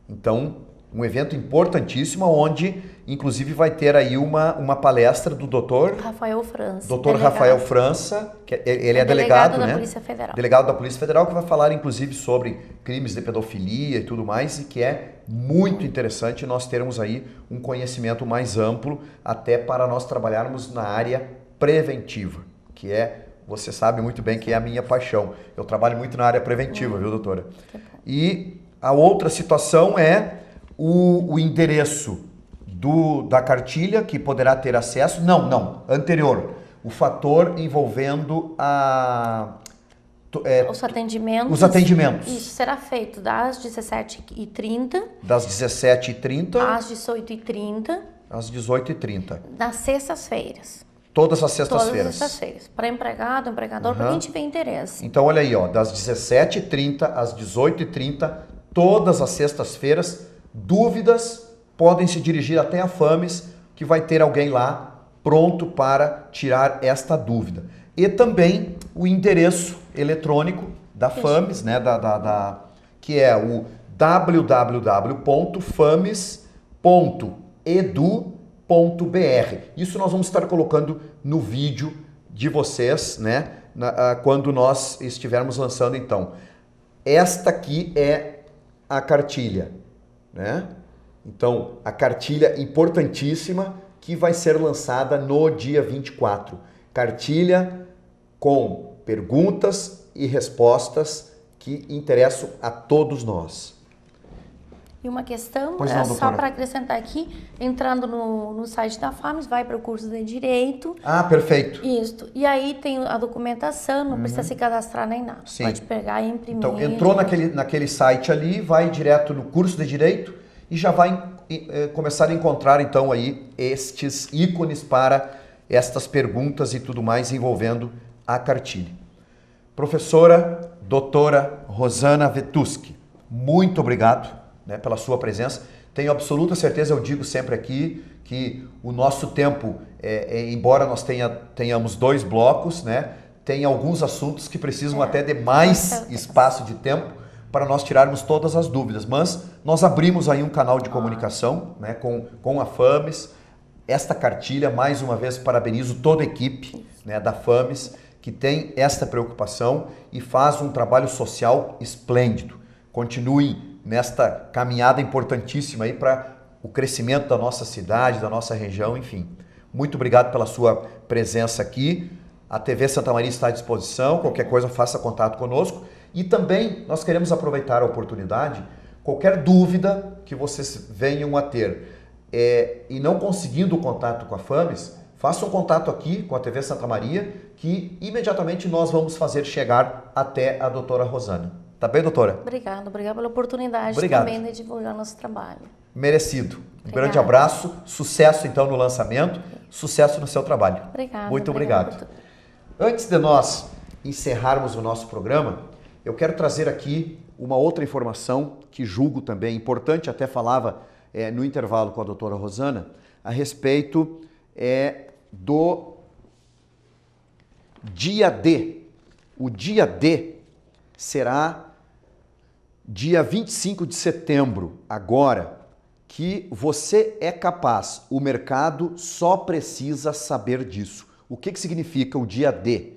Então, um evento importantíssimo onde, inclusive, vai ter aí uma palestra do doutor Rafael França. Doutor Rafael França, que ele é delegado, né? Da Polícia Federal. Delegado da Polícia Federal, que vai falar, inclusive, sobre crimes de pedofilia e tudo mais, e que é muito interessante nós termos aí um conhecimento mais amplo, até para nós trabalharmos na área preventiva, que é, você sabe muito bem que é a minha paixão. Eu trabalho muito na área preventiva, viu, doutora? E a outra situação é o endereço da cartilha, que poderá ter acesso. Anterior. O fator envolvendo os atendimentos. Os atendimentos. Isso será feito das 17h30. Das 17h30. Às 18h30. Às 18h30. Nas sextas-feiras. Todas as sextas-feiras. Todas as sextas-feiras. Para empregado, empregador, para quem tiver interesse. Então, olha aí, ó, das 17h30 às 18h30, todas as sextas-feiras, dúvidas podem se dirigir até a FAMES, que vai ter alguém lá pronto para tirar esta dúvida. E também o endereço eletrônico da FAMES, né, que é o www.fames.edu.br. Isso nós vamos estar colocando no vídeo de vocês, né, quando nós estivermos lançando então. Esta aqui é a cartilha, né? Então, a cartilha importantíssima que vai ser lançada no dia 24. Cartilha com perguntas e respostas que interessam a todos nós. E uma questão, só para acrescentar aqui, entrando no site da FAMES, vai para o curso de Direito. Ah, perfeito. Isso. E aí tem a documentação, não precisa se cadastrar nem nada. Sim. Pode pegar e imprimir. Então, entrou naquele site ali, vai direto no curso de Direito e já vai começar a encontrar então aí estes ícones para estas perguntas e tudo mais envolvendo a cartilha. Professora, doutora Rosana Vetusky, muito obrigado, né, pela sua presença. Tenho absoluta certeza, eu digo sempre aqui, que o nosso tempo, embora nós tenhamos 2 blocos, né, tem alguns assuntos que precisam até de mais espaço de tempo para nós tirarmos todas as dúvidas. Mas nós abrimos aí um canal de comunicação, né, com a FAMES. Esta cartilha, mais uma vez, parabenizo toda a equipe, né, da FAMES, que tem esta preocupação e faz um trabalho social esplêndido. Continuem nesta caminhada importantíssima aí para o crescimento da nossa cidade, da nossa região, enfim. Muito obrigado pela sua presença aqui. A TV Santa Maria está à disposição, qualquer coisa faça contato conosco. E também nós queremos aproveitar a oportunidade, qualquer dúvida que vocês venham a ter e não conseguindo o contato com a FAMES, façam contato aqui com a TV Santa Maria, que imediatamente nós vamos fazer chegar até a doutora Rosana. Tá bem, doutora? Obrigada pela oportunidade também de divulgar nosso trabalho. Merecido. Um grande abraço, sucesso então no lançamento, sucesso no seu trabalho. Obrigada. Muito obrigado. Antes de nós encerrarmos o nosso programa, eu quero trazer aqui uma outra informação que julgo também importante, até falava no intervalo com a doutora Rosana, a respeito do dia D. O dia D será dia 25 de setembro, agora, que você é capaz, o mercado só precisa saber disso. O que significa o dia D?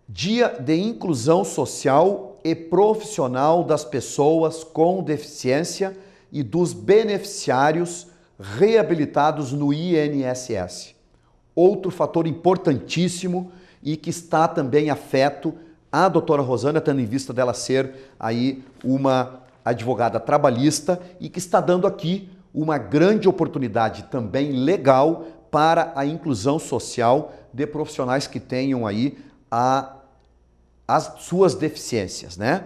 Dia de Inclusão Social e profissional das pessoas com deficiência e dos beneficiários reabilitados no INSS. Outro fator importantíssimo e que está também afeto a doutora Rosânia, tendo em vista dela ser aí uma advogada trabalhista e que está dando aqui uma grande oportunidade também legal para a inclusão social de profissionais que tenham aí as suas deficiências, né?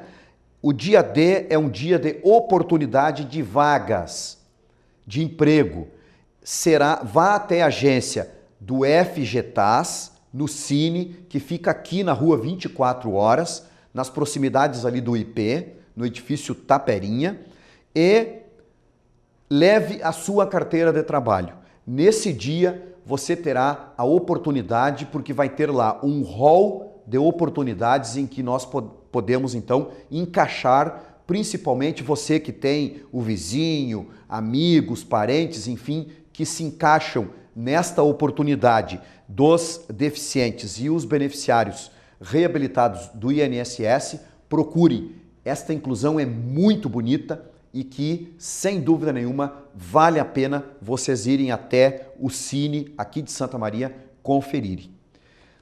O dia D é um dia de oportunidade de vagas de emprego. Vá até a agência do FGTAS, no Cine, que fica aqui na rua 24 horas, nas proximidades ali do IP, no edifício Taperinha, e leve a sua carteira de trabalho. Nesse dia, você terá a oportunidade, porque vai ter lá um hall de oportunidades em que nós podemos, então, encaixar, principalmente você que tem o vizinho, amigos, parentes, enfim, que se encaixam nesta oportunidade dos deficientes e os beneficiários reabilitados do INSS. Procure. Esta inclusão é muito bonita e que, sem dúvida nenhuma, vale a pena vocês irem até o Cine aqui de Santa Maria conferirem.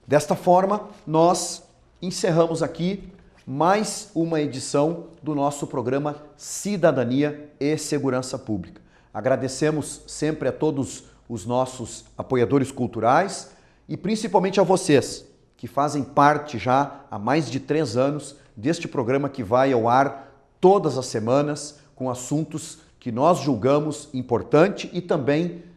Desta forma, nós encerramos aqui mais uma edição do nosso programa Cidadania e Segurança Pública. Agradecemos sempre a todos os nossos apoiadores culturais e principalmente a vocês, que fazem parte já há mais de 3 anos deste programa que vai ao ar todas as semanas com assuntos que nós julgamos importante e também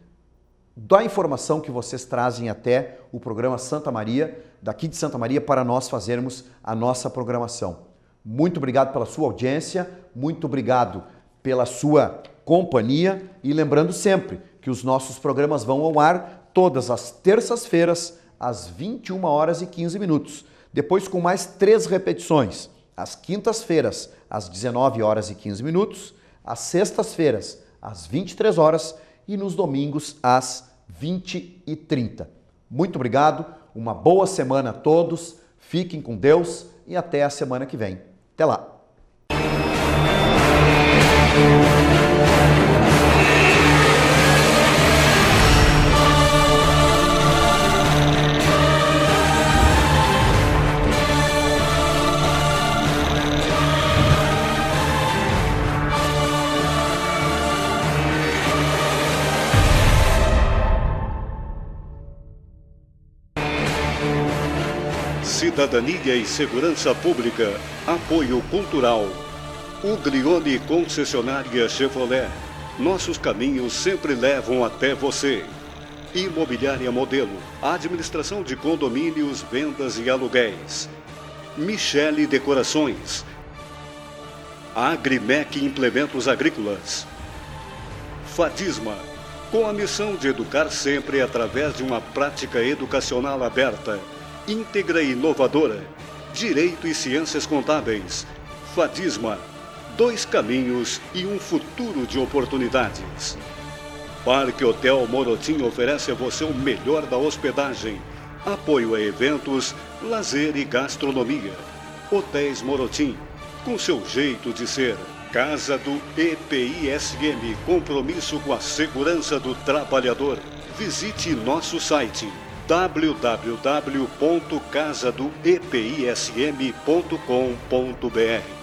da informação que vocês trazem até o programa Santa Maria, daqui de Santa Maria, para nós fazermos a nossa programação. Muito obrigado pela sua audiência, muito obrigado pela sua companhia e lembrando sempre que os nossos programas vão ao ar todas as terças-feiras às 21h15, depois com mais 3 repetições, às quintas-feiras às 19h15, às sextas-feiras às 23 horas e nos domingos às 20h30. Muito obrigado, uma boa semana a todos, fiquem com Deus e até a semana que vem. Até lá! Cidadania e Segurança Pública. Apoio Cultural. Uglione Concessionária Chevrolet. Nossos caminhos sempre levam até você. Imobiliária Modelo. Administração de condomínios, vendas e aluguéis. Michele Decorações. Agrimec Implementos Agrícolas. Fadisma. Com a missão de educar sempre através de uma prática educacional aberta, íntegra e inovadora. Direito e Ciências Contábeis. Fadisma. 2 caminhos e um futuro de oportunidades. Parque Hotel Morotim oferece a você o melhor da hospedagem, apoio a eventos, lazer e gastronomia. Hotéis Morotim, com seu jeito de ser. Casa do EPISM, compromisso com a segurança do trabalhador. Visite nosso site www.casadoepism.com.br.